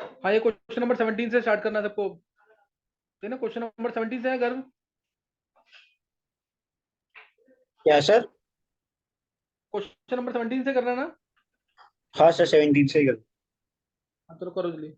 हाँ, ये question number 17 से स्टार्ट करना है सबको। है ना, क्वेश्चन नंबर 17 से है गर्व। क्या सर? क्वेश्चन नंबर 17 से करना ना। हाँ सर, 17 से ही कर। हाँ, चलो करो जल्दी।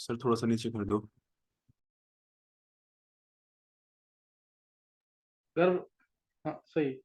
सर थोड़ा सा नीचे कर दो। गर्भ, हाँ सही।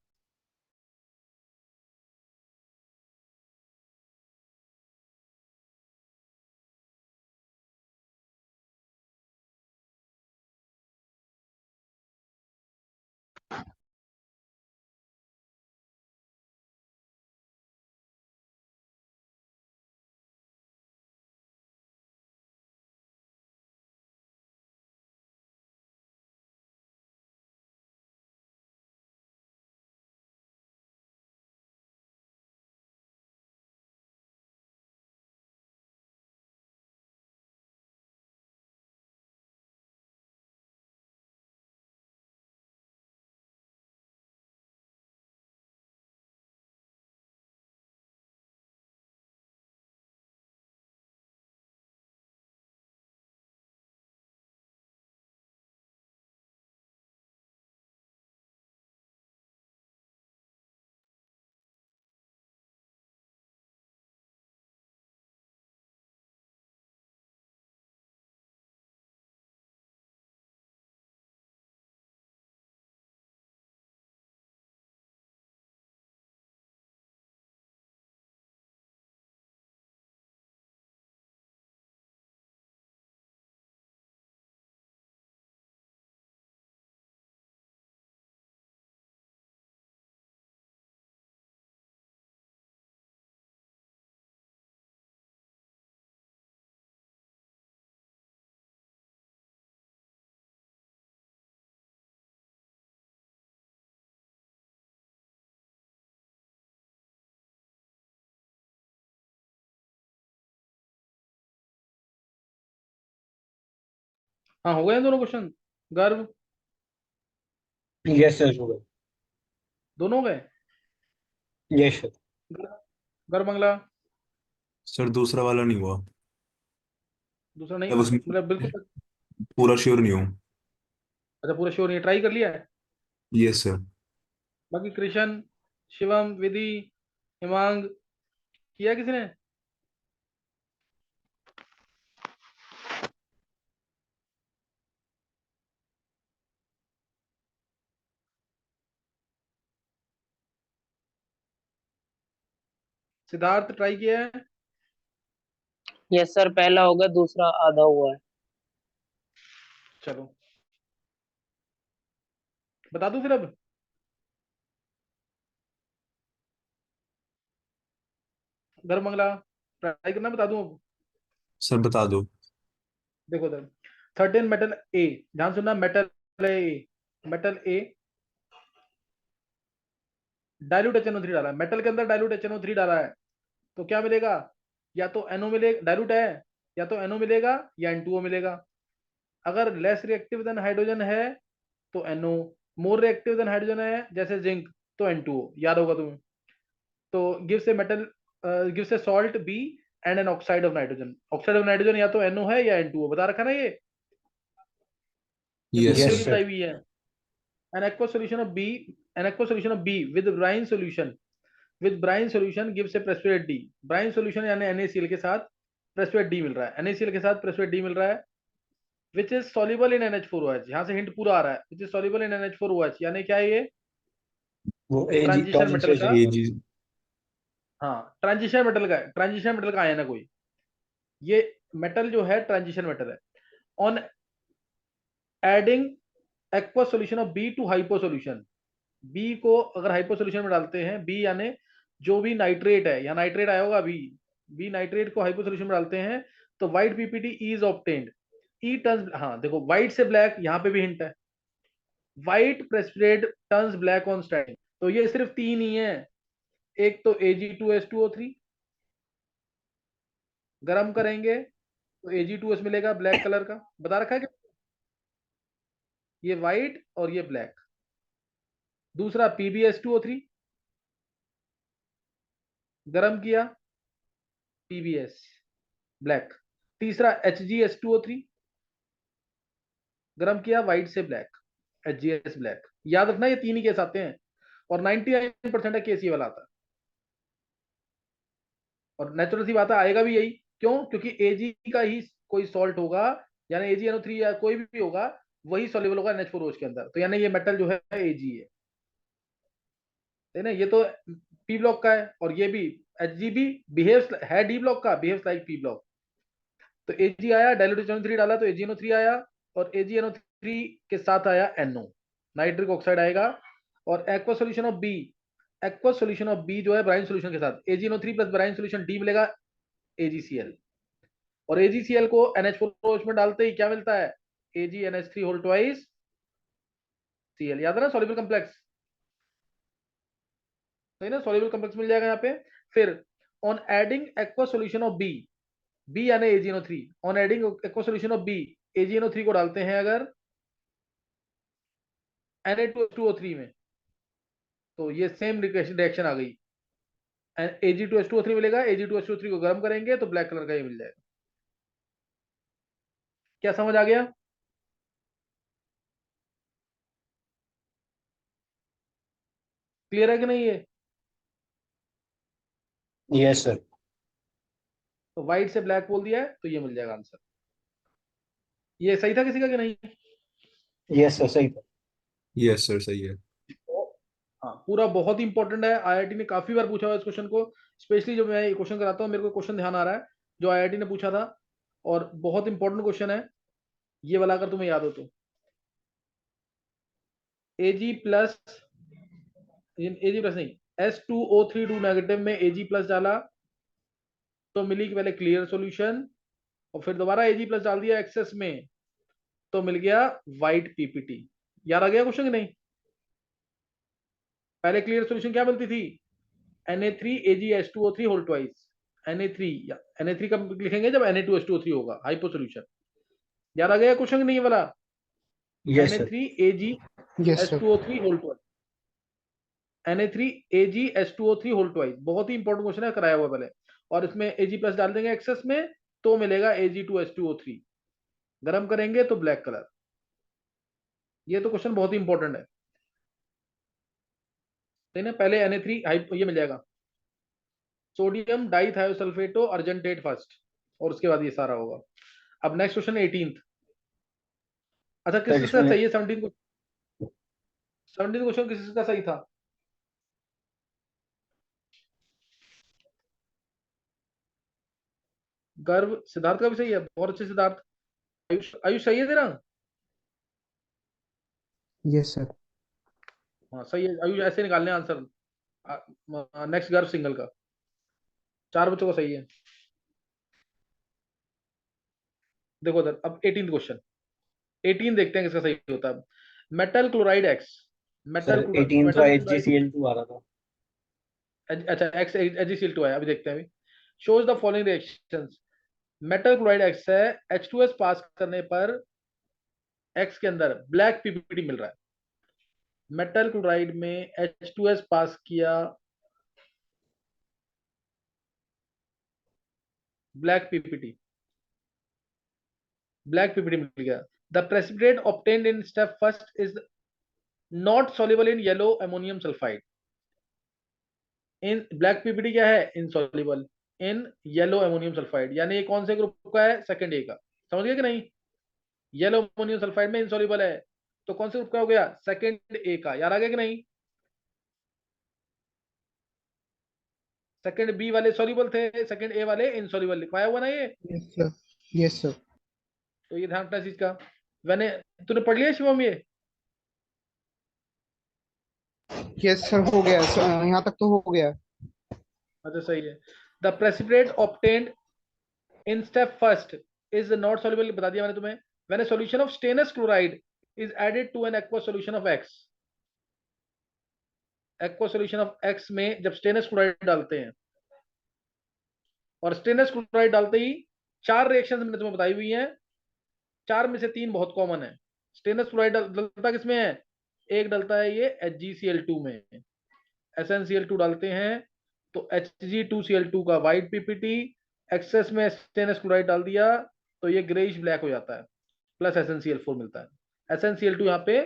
हाँ हो गए दोनों क्वेश्चन। गर्भ यस सर, हो गए। दोनों हो गए। Yes sir. गर्भमंगला सर दूसरा वाला नहीं हुआ। दूसरा नहीं अब हुआ, उसमें मतलब बिल्कुल। पूरा श्योर नहीं हूँ। अच्छा पूरा श्योर नहीं, ट्राई कर लिया है। Yes sir. बाकी कृष्ण, शिवम, विधि, हिमांग, किया किसी ने? सिद्धार्थ ट्राई किया है? यस सर, पहला होगा, दूसरा आधा हुआ है। चलो बता दूं फिर अब। गर्भमंगला ट्राई करना, बता दूं अब। सर बता दो। देखो इधर, 13 मेटल ए, ध्यान सुनना, मेटल ए, मेटल ए डाइल्यूट HNO3 डाला है, मेटल के अंदर डाइल्यूट HNO3 डाला है, तो क्या मिलेगा? या तो NO मिलेगा, डाइल्यूट है, या तो NO मिलेगा या N2O मिलेगा। अगर लेस रिएक्टिव देन हाइड्रोजन है तो NO, more reactive than hydrogen है जैसे जिंक तो N2O, याद होगा तुम्हें। तो gives a metal, gives a salt B and an oxide of nitrogen. Oxide of nitrogen या तो NO है या N2O, बता रखा ना ये यस पूरी Yes, सर। Theory sir. बताई हुई है। An aqueous solution of B, an aqueous solution of B with brine solution, with brine solution gives a precipitate D। brine solution यानी NaCl के साथ precipitate D मिल रहा है, NaCl के साथ precipitate D मिल रहा है, which is soluble in NH4OH। यहाँ से हिंट पूरा आ रहा है, which is soluble in NH4OH, यानी क्या है ये? वो एजी ट्रांजिशन टॉनिक मेटल से का, एजी। हाँ ट्रांजिशन मेटल का, ट्रांजिशन मेटल का आयन है कोई, ये मेटल जो है ट्रांजिशन मेटल है। On adding aqua solution of B to hypo solution, B को अगर हाइपो सोल्यूशन में डालते हैं, बी यानी जो भी नाइट्रेट है, या नाइट्रेट आया होगा बी, बी नाइट्रेट को हाइपो सोल्यूशन में डालते हैं तो white PPT is obtained. E turns, हाँ देखो व्हाइट से ब्लैक, यहाँ पे भी हिंट है, white precipitate turns black on standing. तो ये सिर्फ तीन ही है, एक तो Ag2S2O3, गर्म करेंगे तो Ag2S मिलेगा ब्लैक कलर का, बता रखा है कि ये व्हाइट और ये ब्लैक। दूसरा PbS2O3, गरम किया PbS ब्लैक। तीसरा HgS2O3, गरम किया व्हाइट से ब्लैक, HgS ब्लैक। याद रखना ये तीन ही केस आते हैं, और 99% केस ये वाला आता है, और नेचुरल सी बात है आएगा भी यही। क्यों? क्योंकि Ag का ही कोई सॉल्ट होगा, यानी AgNO3 या कोई भी होगा, वही सॉल्युबल होगा NH4OH के अंदर। तो यानी ये मेटल जो है Ag है ना। ये तो P ब्लॉक का है, और ये भी Hg भी बिहेव्स है D ब्लॉक का, बिहेव्स लाइक P ब्लॉक। तो Ag आया, डाइल्यूटेड NO3 डाला तो AgNO3 आया, और AgNO3 के साथ आया NO, नाइट्रिक ऑक्साइड आएगा। और aqua solution of B, aqua solution of B जो है ब्राइन सॉल्यूशन के साथ AgNO3 plus brine solution D मिलेगा AgCl, और AgCl को NH4OH में डालते ही क्या मिलता है, AgNH3 होल ट्वाइस Cl। याद है ना, सॉल्युबल कॉम्प्लेक्स, सही ना, सॉल्युबल कॉम्प्लेक्स मिल जाएगा यहाँ पे। फिर on adding aqua solution of B यानी AgNO3, on adding aqua solution of B, AgNO3 को डालते हैं अगर Na2H2O3 में, तो ये सेम रिएक्शन आ गई, Ag2H2O3 मिलेगा। Ag2H2O3 को गर्म करेंगे तो ब्लैक कलर का ये मिल जाएगा। क्या समझ आ गया? क्लियर है कि नहीं? ये यस सर। तो व्हाइट से ब्लैक बोल दिया है, तो ये मिल जाएगा आंसर। ये सही था किसी का कि नहीं? यस सर, सही था। यस सर, सही है। हाँ, पूरा बहुत ही इंपॉर्टेंट है। आईआईटी ने काफी बार पूछा हुआ इस क्वेश्चन को, स्पेशली जो मैं ये क्वेश्चन कराता हूँ, मेरे को क्वेश्चन ध्यान आ रहा है जो आईआईटी ने पूछा था, और बहुत इंपॉर्टेंट क्वेश्चन है ये वाला, अगर तुम्हें याद हो तो। Ag प्लस, Ag प्लस नहीं, S2O3 2 नेगेटिव में Ag प्लस डाला तो मिली पहले क्लियर सॉल्यूशन, और फिर दोबारा Ag प्लस डाल दिया एक्सेस में तो मिल गया व्हाइट पीपीटी। याद आ गया क्वेश्चन कि नहीं? पहले क्लियर सॉल्यूशन क्या मिलती थी, Na3AgH2O3 होल ट्वाइस, Na3 या Na3 कब लिखेंगे, जब Na2H2O3 होगा हाइपो सॉल्यूशन। याद आ गया क्वेश्चन नहीं ये वाला, yes sir. Yes sir. Na3AgH2O3 whole twice, Na3AgH2O3 whole twice, बहुत ही इंपॉर्टेंट क्वेश्चन है, कराया हुआ पहले। और इसमें Ag प्लस डाल देंगे एक्सेस में तो मिलेगा Ag2H2O3, गर्म करेंगे तो ब्लैक कलर। ये तो क्वेश्चन बहुत ही इंपॉर्टेंट है, ठीक है ना। पहले Na3 ये मिल जाएगा, सोडियम डाइथायोसल्फेटो अर्जेंटेट फर्स्ट, और उसके बाद ये सारा होगा। अब नेक्स्ट क्वेश्चन 18th। अच्छा, किस सर किसका इसमें सही है 17th क्वेश्चन किस किसका सही था? गर्व सिद्धार्थ का भी सही है, बहुत अच्छे सिद्धार्थ। आयुष, आयुष सही है तेरा? Yes sir. हाँ सही है आयुष, ऐसे निकालने आंसर। नेक्स्ट गर्व सिंगल का, 4 बच्चों का सही है। देखो उधर, अब 18th क्वेश्चन, 18 देखते हैं किसका सही होता है। Metal chloride x, sir metal 18 तो मेटल क्लोराइड, HgCl2 आ रहा था। अच्छा एक्स HgCl2 है, अभी देखते हैं। अभी shows the following reactions, metal chloride x है, H2S पास करने पर एक्स के अंदर ब्लैक पीपीटी मिल रहा है। मेटल क्लोराइड में H2S पास किया, ब्लैक पीपीटी, ब्लैक पीपीटी मिल गया। The precipitate obtained in step first is not soluble in yellow ammonium sulphide. In black PPT क्या है, insoluble in yellow ammonium sulphide, यानी ये कौन से ग्रुप का है, सेकंड ए का। समझ गए कि नहीं? येलो अमोनियम सल्फाइड में इनसॉल्युबल है, तो कौन से ग्रुप का हो गया, सेकंड ए का। याद आ गया कि नहीं? सेकंड बी वाले सॉल्युबल थे, सेकंड ए वाले इनसॉल्युबल, लिखवाया हुआ ना ये। Yes sir. Yes sir. तो ये ध्यान रखना इस चीज का। मैंने, तूने पढ़ लिया शिवम ये? यस सर, हो गया यहाँ तक तो हो गया। अच्छा सही है। The precipitate obtained in step first is not soluble, बता दिया मैंने तुम्हें। When a solution of stannous chloride is added to an aqua solution of X, aqua solution of X में जब स्टेनस क्लोराइड डालते हैं, और स्टेनस क्लोराइड डालते ही 4 रिएक्शंस मैंने तुम्हें बताई हुई हैं, 4 में से 3 बहुत कॉमन है। स्टेनस क्लोराइड डलता किसमें है, एक डलता है ये HgCl2 में, SnCl2 डालते हैं तो Hg2Cl2 का व्हाइट पीपीटी, एक्सेस में स्टेनस क्लोराइड डाल दिया तो ये ग्रेइश ब्लैक हो जाता है, प्लस SnCl4 मिलता है। SnCl2 यहाँ पे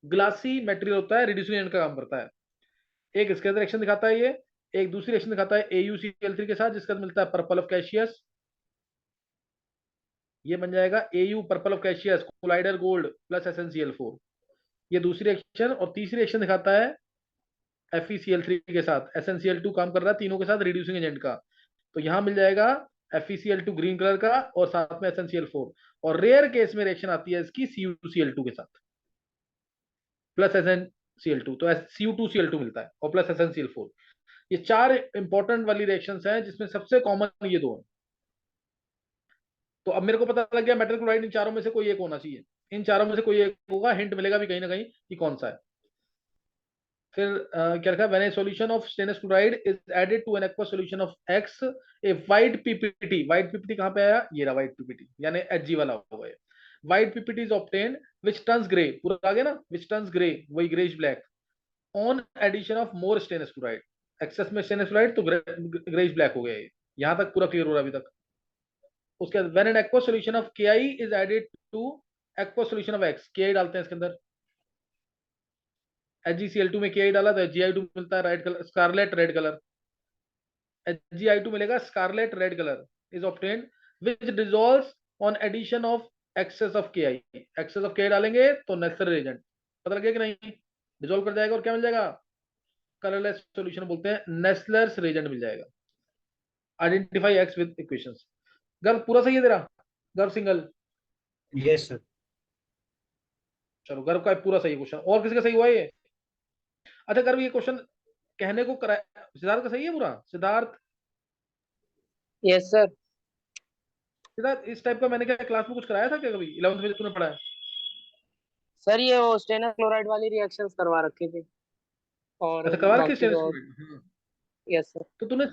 ग्लासी मेटेरियल होता है, रिड्यूसिंग एजेंट का काम करता है। एक इसके अंदर रिएक्शन दिखाता है ये, एक दूसरी रिएक्शन दिखाता है AuCl3 के साथ, जिसका मिलता है पर्पल ऑफ कैशियस। ये बन जाएगा AU purple of Cassius collider gold plus SnCl4। ये दूसरी रिएक्शन, और तीसरी रिएक्शन दिखाता है FeCl3 के साथ SnCl2 काम कर रहा है तीनों के साथ रिड्यूसिंग एजेंट का। तो यहां मिल जाएगा FeCl2 ग्रीन कलर का और साथ में SnCl4। और रेयर केस में रिएक्शन आती है इसकी CuCl2 के साथ प्लस SnCl2, तो Cu2Cl2 मिलता है और प्लस SnCl4। ये चार इंपॉर्टेंट वाली रिएक्शंस हैं जिसमें सबसे कॉमन ये दो हैं। तो अब मेरे को पता लग गया मेटल क्लोराइड इन चारों में से कोई एक होना चाहिए, इन चारों में से कोई एक होगा, हिंट मिलेगा भी कहीं ना कहीं कि कौन सा है। फिर क्या रखा, when a solution of stainless chloride is added to an aqua solution of X, a white PPT, white PPT कहां पे आया, ये रहा वाइट पीपीटी, यानी Hg वाला होगा ये। White PPT is obtained which turns grey, पूरा आ गया ना, व्हिच टर्न्स ग्रे वही greyish black on addition of more stainless chloride. Excess में स्टेनलेस क्लोराइड तो ग्रेइश ब्लैक हो गया ये। यहां तक पूरा क्लियर हो रहा है अभी तक। उसके बाद when an aqua solution of Ki is added to aqua solution of X, Ki डालते हैं इसके अंदर, HgCl2 में Ki डाला तो Hgi2 मिलता है red colour, scarlet red colour. Hgi2 मिलेगा scarlet red colour is obtained which dissolves on addition of excess of Ki। Excess of Ki डालेंगे तो नेसेसरी रिएजेंट, पता लग गया कि नहीं, डिसॉल्व कर जाएगा और क्या मिल जाएगा, कलरलेस सॉल्यूशन बोलते हैं, नेस्लर्स रिएजेंट मिल जाएगा। Identify X with equations. गर्व पूरा सही है तेरा, गर्व सिंगल। Yes, sir. चलो गर्व का पूरा सही क्वेश्चन, और किसी का सही हुआ ये? अच्छा गर्व ये क्वेश्चन कहने को करा, सिद्धार्थ का सही है पूरा, सिद्धार्थ। Yes sir. सिद्धार्थ इस टाइप का मैंने क्या क्लास में कुछ कराया था क्या कभी 11th में जो तूने पढ़ा है? सर ये वो स्टेनर क्लोराइड वाली रिएक्शंस करवा रखी थी और अच्छा करवा रखी बाकी स्टेनलेस तो। क्लोराइड, हाँ। Yes sir. तो तूने,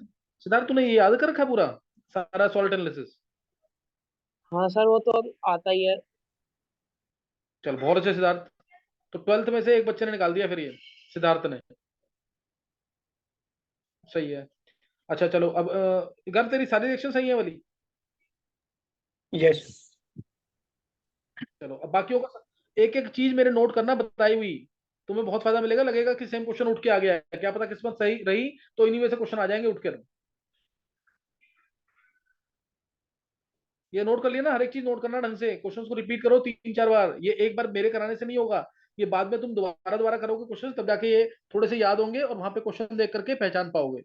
सिद्धार्थ तूने ये याद कर रखा है पूरा सारा सॉल्ट एनालिसिस? हाँ सर वो तो आता ही है। चल बहुत अच्छे सिद्धार्थ। तो 12th में से एक बच्चे ने निकाल दिया फिर ये, सिद्धार्थ ने। सही है। अच्छा चलो अब गर्व तेरी सारी रिएक्शन सही है वाली? Yes. चलो अब बाकी होगा, एक एक चीज मेरे नोट करना बताई हुई, तुम्हें बहुत फायदा मिलेगा, लगेगा कि सेम क्वेश्चन उठ के आ गया है, क्या पता किस्मत सही रही तो इन्हीं में से क्वेश्चन आ जाएंगे उठ कर। ये नोट कर लिया ना, हर एक चीज नोट करना ढंग से, क्वेश्चंस को रिपीट करो 3-4 बार, ये एक बार मेरे कराने से नहीं होगा, ये बाद में तुम दोबारा दोबारा करोगे क्वेश्चन, तब जाके ये थोड़े से याद होंगे और वहां पे क्वेश्चन देख करके पहचान पाओगे।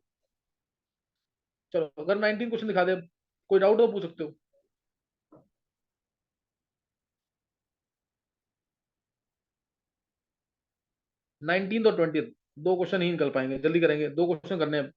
चलो अगर 19 क्वेश्चन दिखा दे, कोई डाउट हो पूछ सकते हो। 19 और 20, दो क्वेश्चन ही निकल पाएंगे, जल्दी करेंगे, दो क्वेश्चन करने हैं।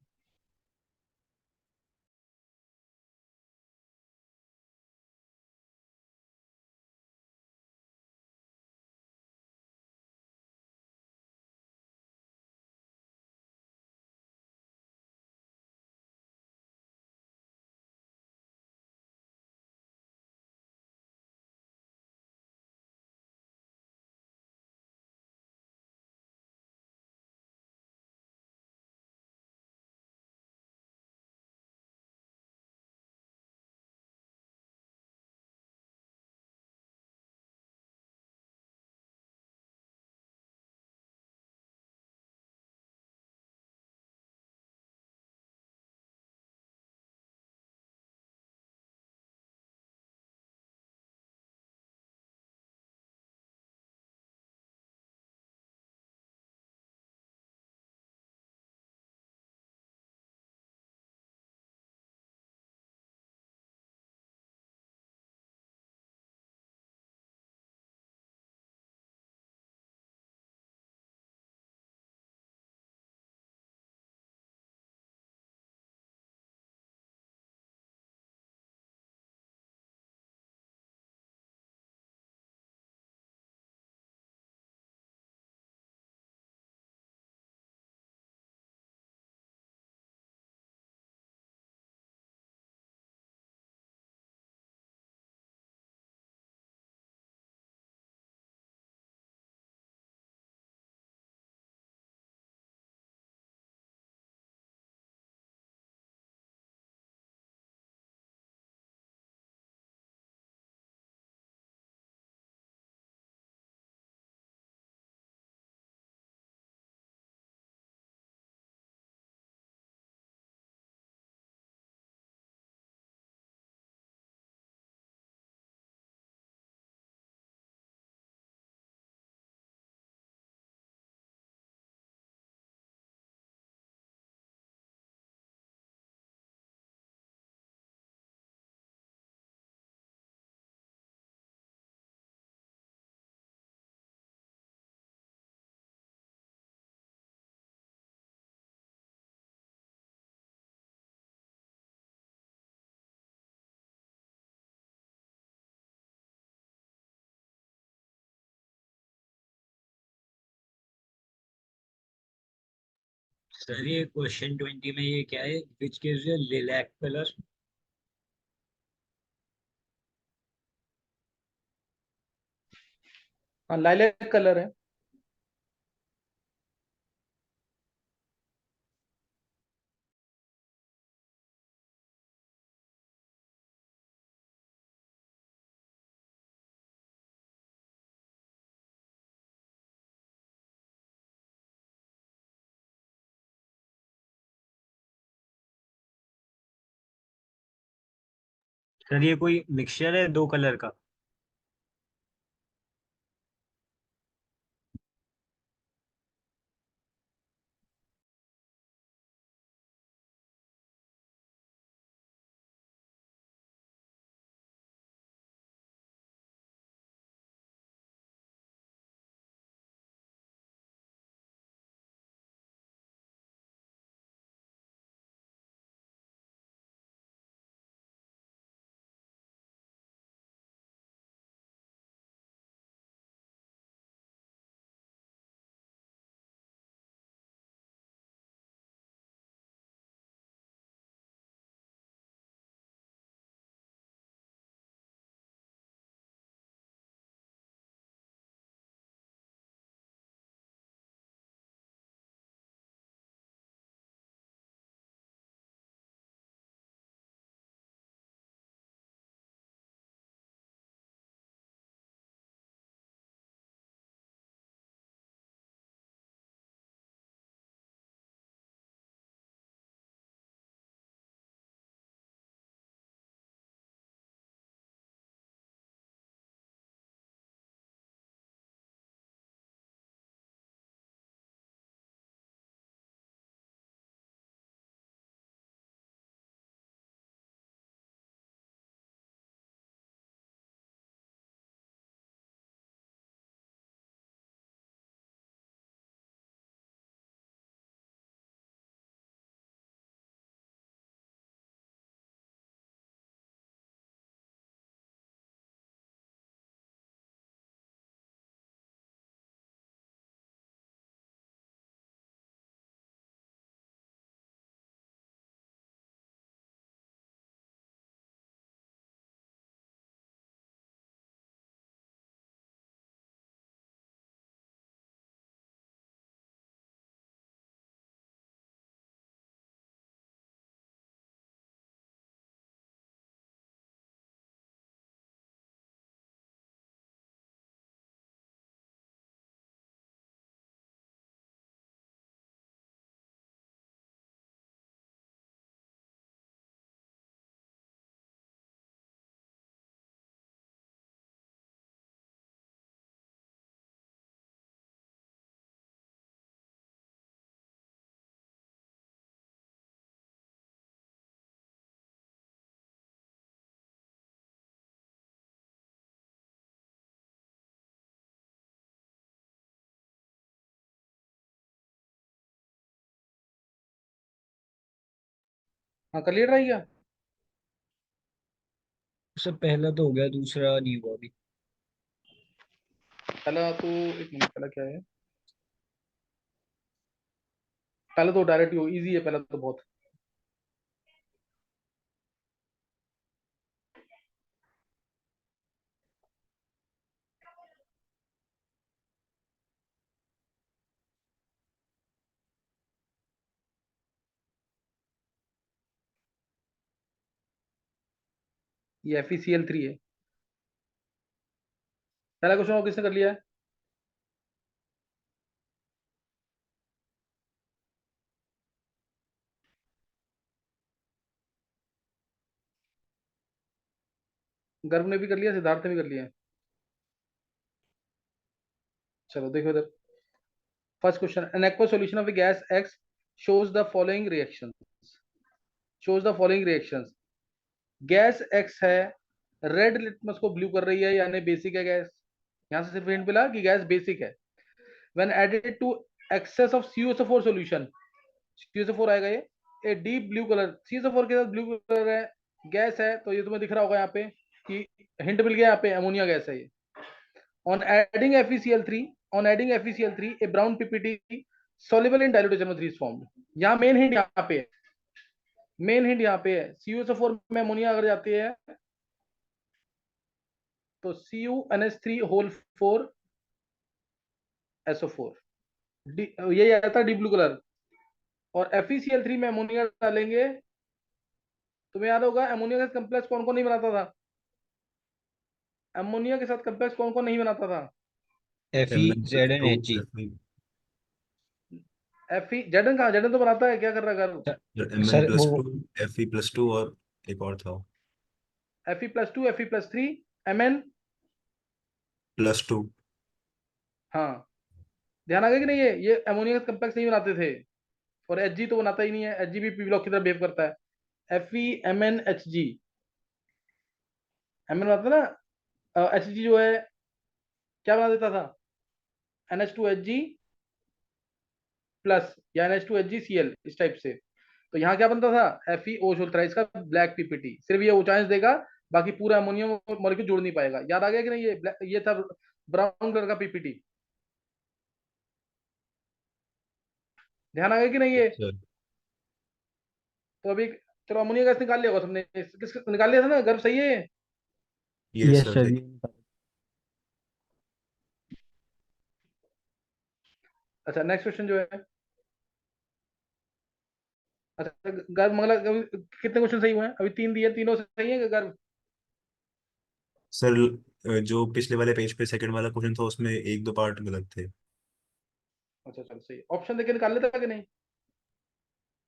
सर ये क्वेश्चन 20 में ये क्या है, which gives you lilac colour? हाँ, लाइलैक कलर है। सर ये कोई मिक्सचर है दो कलर का? हाँ, क्लियर रह गया। सर पहला तो हो गया, दूसरा नहीं हुआ अभी। पहला तो एक मिनट, पहला क्या है? पहला तो डायरेक्ट इजी है, पहला तो बहुत। ये FeCl3 है। पहला क्वेश्चन और किसने कर लिया है? गर्भ ने भी कर लिया, सिद्धार्थ ने भी कर लिया है। चलो देखो इधर। First question, N aqua solution of gas x shows the following reactions shows the following reactions। Gas x है, रेड लिटमस को ब्लू कर रही है, यानी बेसिक है गैस। यहां से सिर्फ हिंट मिला कि गैस बेसिक है। When added to excess of CuSO4 solution, CuSO4 आएगा ये, a deep blue colour, CuSO4 के साथ ब्लू कलर है, गैस है, तो ये तुम्हें दिख रहा होगा यहाँ पे कि हिंट मिल गया, यहाँ पे अमोनिया गैस है ये। on adding FeCl3 on adding FeCl3 a brown PPT soluble in dilute HNO3 is formed. यहाँ मेन हिंट यहाँ पे है, मेन हिंट यहाँ पे है, CuSO4 में अमोनिया अगर जाती है तो CuNH3 होल 4 SO4, यही आता है डीप ब्लू कलर। और FeCl3 में अमोनिया डालेंगे, तुम्हें याद होगा अमोनिया के साथ कॉम्प्लेक्स कौन कौन नहीं बनाता था, अमोनिया के साथ कॉम्प्लेक्स कौन कौन नहीं बनाता था? FeZnHg। Zn कहाँ, Zn तो बनाता है, क्या कर रहा है गर्व? Mn सर प्लस वो 2 Fe प्लस 2 और एक और था Fe+2 Fe+3 Mn, प्लस 2। हाँ ध्यान आ गया कि नहीं? ये अमोनिया का कॉम्प्लेक्स नहीं बनाते थे, और Hg तो बनाता ही नहीं है, Hg भी पी ब्लॉक की तरह बिहेव करता है। FeMnHg, Mn बनाता है ना, Hg जो है क्या बना देता था, NH2Hg प्लस या NH2HgCl, इस टाइप से। तो यहाँ क्या बनता था, FeOH होता है, इसका ब्लैक पीपीटी, सिर्फ ये ऊंचाई देगा, बाकी पूरा अमोनियम मॉलिक्यूल जोड़ नहीं पाएगा। याद आ गया कि नहीं? ये था ब्राउन कलर का पीपीटी, ध्यान आ गया कि नहीं? ये सर तो अभी चलो अमोनिया गैस निकाल लिया होगा सबने, किस निकाल लिया था ना, गर्भ सही है ये? Yes yes sir sir. सही। अच्छा नेक्स्ट क्वेश्चन जो है, अच्छा गर्भ मंगला, कितने क्वेश्चन सही हुए हैं? अभी 3 दिए, तीनों सही है गर्भ? सर जो पिछले वाले पेज पे सेकंड वाला क्वेश्चन था उसमें एक दो पार्ट गलत थे। अच्छा चलो सही, ऑप्शन देके निकाल लेता कि नहीं?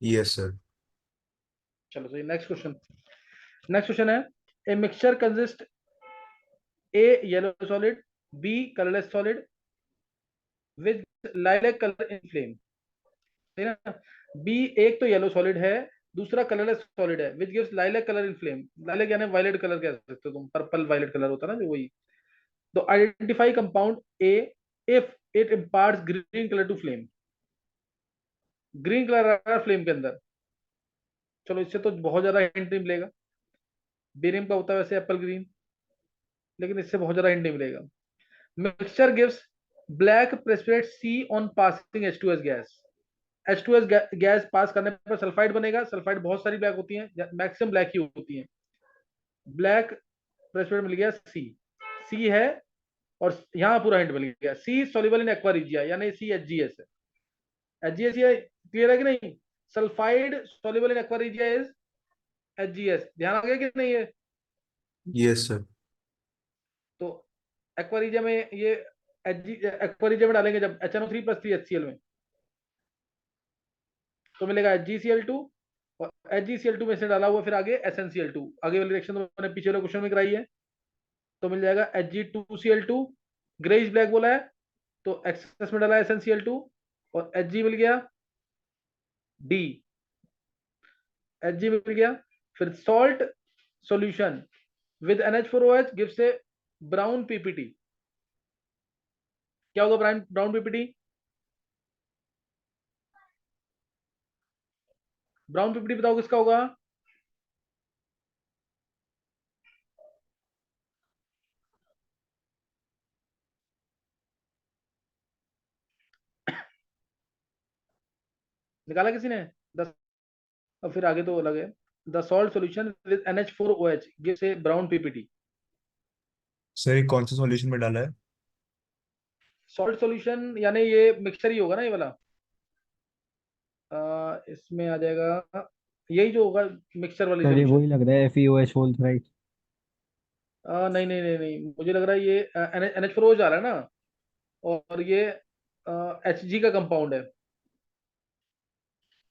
Yes sir. चलो सही। नेक्स्ट क्वेश्चन, नेक्स्ट क्वेश्चन है, a mixture consist A yellow solid, B colourless solid with lilac colour in flame, सही ना? बी एक तो येलो सॉलिड है, दूसरा कलरलेस सॉलिड है, which gives lilac colour in flame. Lilac यानी वायलेट कलर कह सकते हो तुम, पर्पल वायलेट कलर होता है ना जो, वही। तो identify compound a if it imparts green colour to flame, green colour आ रहा है फ्लेम के अंदर। चलो इससे तो बहुत ज्यादा हिंट नहीं मिलेगा, बेरियम का होता है वैसे एप्पल ग्रीन, लेकिन इससे बहुत ज्यादा हिंट नहीं मिलेगा। Mixture gives black precipitate C on passing H2S gas, H2S gas pass करने पर सल्फाइड बनेगा, सल्फाइड बहुत सारी ब्लैक होती हैं, मैक्सिमम ब्लैक ही होती हैं। ब्लैक प्रेसिपिटेट मिल गया सी, सी है, और यहाँ पूरा हिंट मिल गया, सी सॉल्युबल इन एक्वा रिजिया, यानी सी HgS है, HgS ये क्लियर है कि नहीं? Sulphide soluble in aqua regia is HgS, ध्यान आ गया कि नहीं? है यस सर। तो एक्वा रिजिया में ये एक्वा रिजिया में डालेंगे जब HNO3 + 3 HCl में, तो मिलेगा HgCl2, और HgCl2 में से डाला हुआ फिर आगे SnCl2, आगे वाली रिएक्शन तो मैंने पिछले क्वेश्चन में कराई है, तो मिल जाएगा Hg2Cl2, ग्रेइश ब्लैक बोला है तो एक्सेस में डाला SnCl2, और Hg मिल गया D, Hg मिल गया। फिर salt solution with NH4OH gives A brown PPT, क्या होगा brown brown PPT? Brown PPT बताओ किसका होगा? निकाला किसी ने? 10, और फिर आगे तो अलग है। The salt solution with NH4OH gives A brown PPT. Sir ये कौन सा सॉल्यूशन में डाला है? सॉल्ट सॉल्यूशन यानी ये मिक्सचर ही होगा ना, ये वाला। इसमें आ जाएगा यही जो होगा, मिक्सचर वाली सर ये सॉल्यूशन। वही लग रहा है, FeOH होल राइट। नहीं नहीं नहीं नहीं, मुझे लग रहा है ये NH4OH आ रहा है ना, और ये Hg का कंपाउंड है,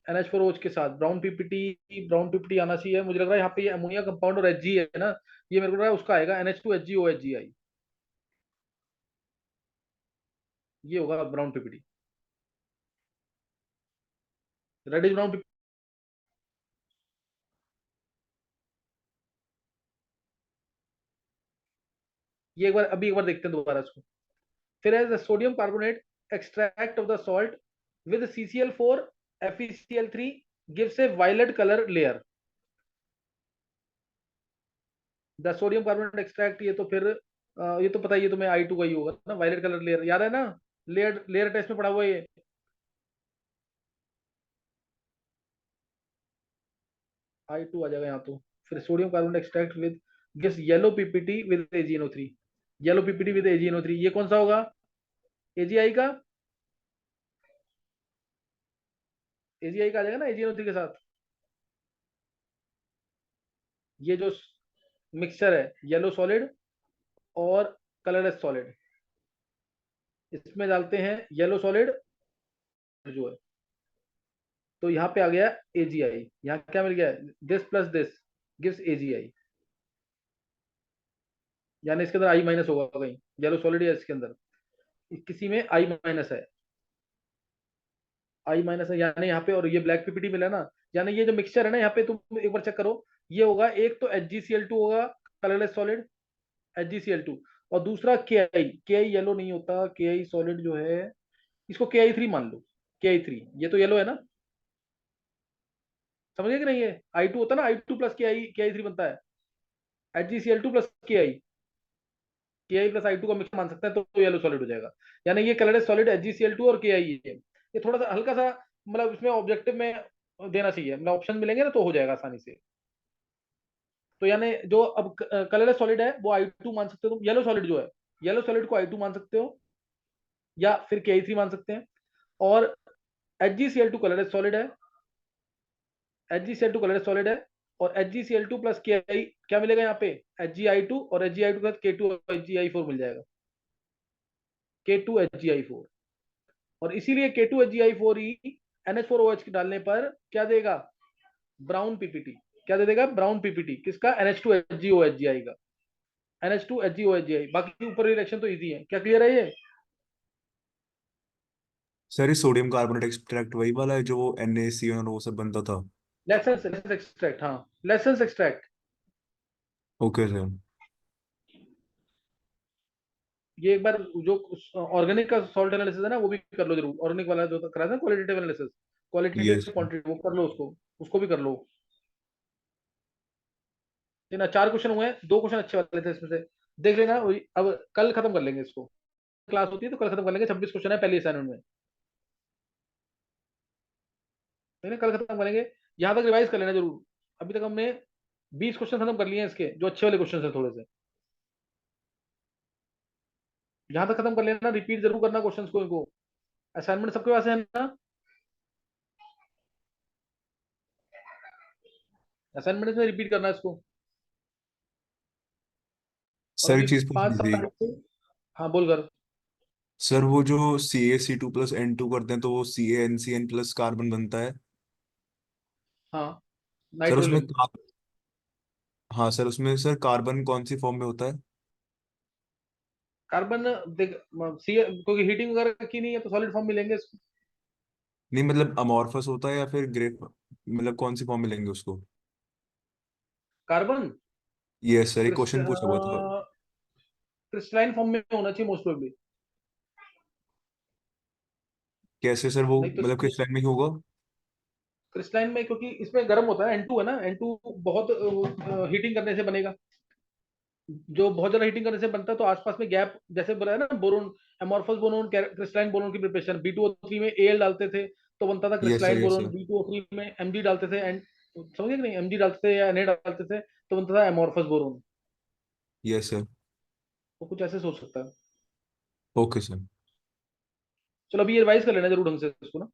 NH4OH के साथ ब्राउन पीपीटी, ब्राउन पीपीटी आना चाहिए। मुझे लग रहा है यहाँ पे ये अमोनिया कंपाउंड और Hg है ना, ये मेरे को लग रहा है उसका आएगा NH2HgOHgi, ये होगा ब्राउन पीपीटी, रेडिश ब्राउन। ये एक बार अभी एक बार देखते हैं दोबारा इसको। फिर है sodium carbonate extract of the salt with CCl4 FeCl3 gives a violet colour layer. The sodium carbonate extract, ये तो फिर ये तो पता है, ये तो मैं I2 का ही होगा ना, वायलेट कलर लेयर, याद है ना? लेयर लेयर टेस्ट में पढ़ा हुआ ये। I2 आ जाएगा यहाँ तो। फिर sodium carbonate extract with gives yellow PPT with AgNO3। Yellow PPT with AgNO3 ये कौन सा होगा? AgI का, AgI का आ जाएगा ना AgNO3 के साथ। ये जो मिक्सचर है येलो सॉलिड और कलरलेस सॉलिड, इसमें डालते हैं येलो सॉलिड जो है, तो यहाँ पे आ गया AgI। यहाँ क्या मिल गया? This plus this gives AgI, यानी इसके अंदर I माइनस होगा कहीं, येलो सॉलिड है इसके अंदर, किसी में I माइनस है, I माइनस है यानी यहाँ पे, और ये ब्लैक पीपीटी मिला ना, यानी ये जो मिक्सचर है ना, यहाँ पे तुम एक बार चेक करो, ये होगा एक तो HgCl2 होगा कलरलेस सॉलिड HgCl2, और दूसरा KI येलो नहीं होता, KI सॉलिड जो है इसको KI3 मान लो, KI3 ये तो येलो है ना, समझ गए कि नहीं? ये I2 होता है ना, I2 प्लस KI3 बनता है, HgCl2 plus KI plus I2 का मिक्स मान सकते हैं, तो येलो सॉलिड हो जाएगा। यानी ये कलरलेस सॉलिड HgCl2 और KI है। ये थोड़ा सा हल्का सा मतलब इसमें ऑब्जेक्टिव में देना चाहिए, मतलब ऑप्शन मिलेंगे ना तो हो जाएगा आसानी से। तो यानी जो अब कलरलेस सॉलिड है वो I2 मान सकते हो तुम, येलो सॉलिड जो है, येलो सॉलिड को I2 मान सकते हो या फिर KI3 मान सकते हैं, और HgCl2 कलरलेस सॉलिड है, HgCl2 कलरलेस सॉलिड है, और HgCl2 प्लस KI क्या मिलेगा यहाँ पे? HgI2, और HgI2 के साथ K2HgI4 मिल जाएगा, K2HgI4, और इसीलिए K2HgI4 ही NH4OH डालने पर क्या देगा? Brown PPT. क्या दे देगा? Brown PPT. किसका? NH2HgOHgI का, NH2HgOHgI। बाकी ऊपर रिएक्शन तो इजी है। क्या क्लियर है ये? सर ये सोडियम कार्बोनेट एक्सट्रैक्ट वही वाला है जो NaCN और वो सब बनता था? लेसेंस एक्सट्रैक्ट, हाँ लेसेंस एक्सट्रैक्ट। Okay sir. ये एक बार जो ऑर्गेनिक का सॉल्ट एनालिसिस है ना वो भी कर लो जरूर, ऑर्गेनिक वाला जो करा था qualitative analysis, yes. Qualitative quantity, वो कर लो, उसको उसको भी कर लो। ना 4 क्वेश्चन हुए हैं, 2 क्वेश्चन अच्छे वाले थे इसमें से, देख लेना। अब कल खत्म कर लेंगे इसको, क्लास होती है तो कल खत्म कर लेंगे। 26 क्वेश्चन है पहले असाइनमेंट में, ठीक है? कल खत्म करेंगे। यहाँ तक रिवाइज कर लेना जरूर। अभी तक हमने 20 क्वेश्चन खत्म कर लिए हैं इसके, जो अच्छे वाले क्वेश्चन है थोड़े से, यहाँ तक खत्म कर लेना। रिपीट जरूर करना क्वेश्चंस को, इनको। असाइनमेंट सबके पास है ना? असाइनमेंट में रिपीट करना है इसको। और सर अभी एक चीज पूछनी 5-7 थी। तारीख से, हाँ बोल कर। सर वो जो CaC2 प्लस N2 करते हैं तो वो CaNCN प्लस कार्बन बनता है। हाँ सर उसमें नाइट्रोलिन। हाँ सर उसमें सर कार्बन कौन सी फॉर्म में होता है? कार्बन देख, क्योंकि हीटिंग वगैरह की नहीं है तो सॉलिड फॉर्म मिलेंगे इसको। नहीं मतलब अमॉर्फस होता है या फिर ग्रे, मतलब कौन सी फॉर्म मिलेंगे उसको? कार्बन यस सर एक क्वेश्चन पूछा हुआ था। क्रिस्टलाइन फॉर्म में होना चाहिए मोस्ट प्रोबेबली। कैसे सर वो नहीं तो मतलब किस टाइम में ही होगा? क्रिस्टलाइन में, क्योंकि इसमें गर्म होता है, N2 है ना, N2 बहुत हीटिंग करने से बनेगा। जो बहुत ज्यादा हीटिंग करने से बनता है तो आसपास में गैप, जैसे बोला है ना boron, amorphous boron, crystalline boron की प्रिपरेशन, B2O3 में Al डालते थे तो बनता था yes sir crystalline yes boron, sir. B2O3 में Mg डालते थे, एंड समझे कि नहीं, Mg डालते थे या Na डालते थे तो बनता था एमोर्फस बोरोन। Yes sir. तो कुछ ऐसे सोच सकता है। Okay sir. चलो अभी ये रिवाइज कर लेना जरूर ढंग से इसको ना।